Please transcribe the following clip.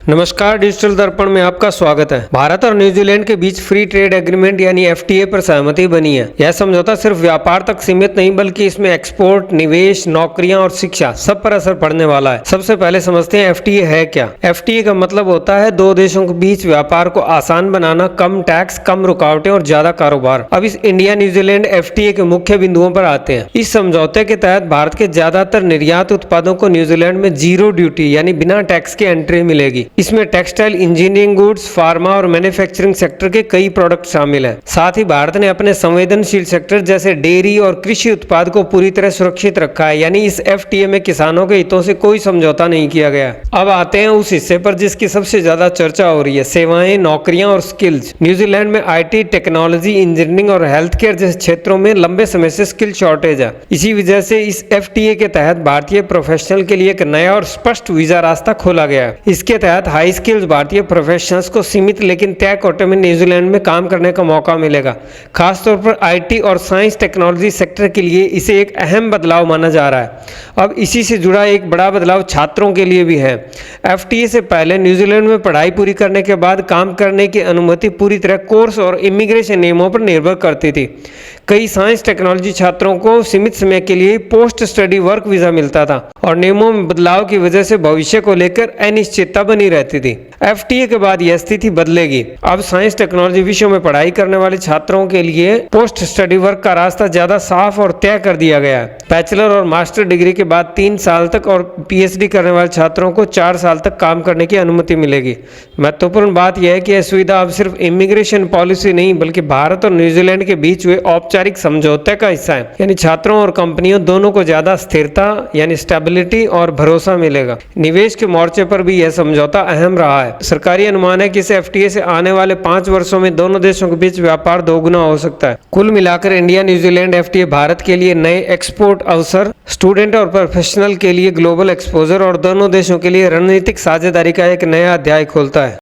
नमस्कार, डिजिटल दर्पण में आपका स्वागत है। भारत और न्यूजीलैंड के बीच फ्री ट्रेड एग्रीमेंट यानी एफटीए पर सहमति बनी है। यह समझौता सिर्फ व्यापार तक सीमित नहीं बल्कि इसमें एक्सपोर्ट, निवेश, नौकरियां और शिक्षा सब पर असर पड़ने वाला है। सबसे पहले समझते हैं एफटीए है क्या। एफटीए का मतलब होता है दो देशों के बीच व्यापार को आसान बनाना, कम टैक्स, कम रुकावटें और ज्यादा कारोबार। अब इस इंडिया न्यूजीलैंड एफटीए के मुख्य बिंदुओं पर आते हैं। इस समझौते के तहत भारत के ज्यादातर निर्यात उत्पादों को न्यूजीलैंड में जीरो ड्यूटी यानी बिना टैक्स की एंट्री मिलेगी। इसमें टेक्सटाइल, इंजीनियरिंग गुड्स, फार्मा और मैन्युफैक्चरिंग सेक्टर के कई प्रोडक्ट शामिल हैं। साथ ही भारत ने अपने संवेदनशील सेक्टर जैसे डेयरी और कृषि उत्पाद को पूरी तरह सुरक्षित रखा है, यानी इस एफटीए में किसानों के हितों से कोई समझौता नहीं किया गया। अब आते हैं उस हिस्से पर जिसकी सबसे ज्यादा चर्चा हो रही है, सेवाएं, नौकरियां और स्किल्स। न्यूजीलैंड में आईटी, टेक्नोलॉजी, इंजीनियरिंग और हेल्थ केयर जैसे क्षेत्रों में लंबे समय से स्किल शॉर्टेज है। इसी वजह से इस एफटीए के तहत भारतीय प्रोफेशनल के लिए एक नया और स्पष्ट वीजा रास्ता खोला गया है। इसके तहत हाई स्किल्स भारतीय प्रोफेशनल्स को सीमित लेकिन तय कोटे में न्यूजीलैंड में काम करने का मौका मिलेगा। खासतौर पर आईटी और साइंस टेक्नोलॉजी सेक्टर के लिए इसे एक अहम बदलाव माना जा रहा है। अब इसी से जुड़ा एक बड़ा बदलाव छात्रों के लिए भी है। एफटीए से पहले न्यूजीलैंड में पढ़ाई पूरी करने के बाद काम करने की अनुमति पूरी तरह कोर्स और इमिग्रेशन नियमों पर निर्भर करती थी। कई साइंस टेक्नोलॉजी छात्रों को सीमित समय के लिए पोस्ट स्टडी वर्क वीजा मिलता था और नियमों में बदलाव की वजह से भविष्य को लेकर अनिश्चितता बनी रहती थी। एफटीए के बाद यह स्थिति बदलेगी। अब साइंस टेक्नोलॉजी विषयों में पढ़ाई करने वाले छात्रों के लिए पोस्ट स्टडी वर्क का रास्ता ज्यादा साफ और तय कर दिया गया है। बैचलर और मास्टर डिग्री के बाद 3 साल तक और पीएचडी करने वाले छात्रों को 4 साल तक काम करने की अनुमति मिलेगी। महत्वपूर्ण बात यह है कि यह सुविधा अब सिर्फ इमिग्रेशन पॉलिसी नहीं बल्कि भारत और न्यूजीलैंड के बीच हुए औपचारिक समझौते का हिस्सा है, यानी छात्रों और कंपनियों दोनों को ज्यादा स्थिरता यानी स्टेबिलिटी और भरोसा मिलेगा। निवेश के मोर्चे पर भी यह समझौता अहम रहा है। सरकारी अनुमान है कि इस एफटीए से आने वाले 5 वर्षों में दोनों देशों के बीच व्यापार दोगुना हो सकता है। कुल मिलाकर इंडिया न्यूजीलैंड एफटीए भारत के लिए नए एक्सपोर्ट अवसर, स्टूडेंट और प्रोफेशनल के लिए ग्लोबल एक्सपोजर और दोनों देशों के लिए रणनीतिक साझेदारी का एक नया अध्याय खोलता है।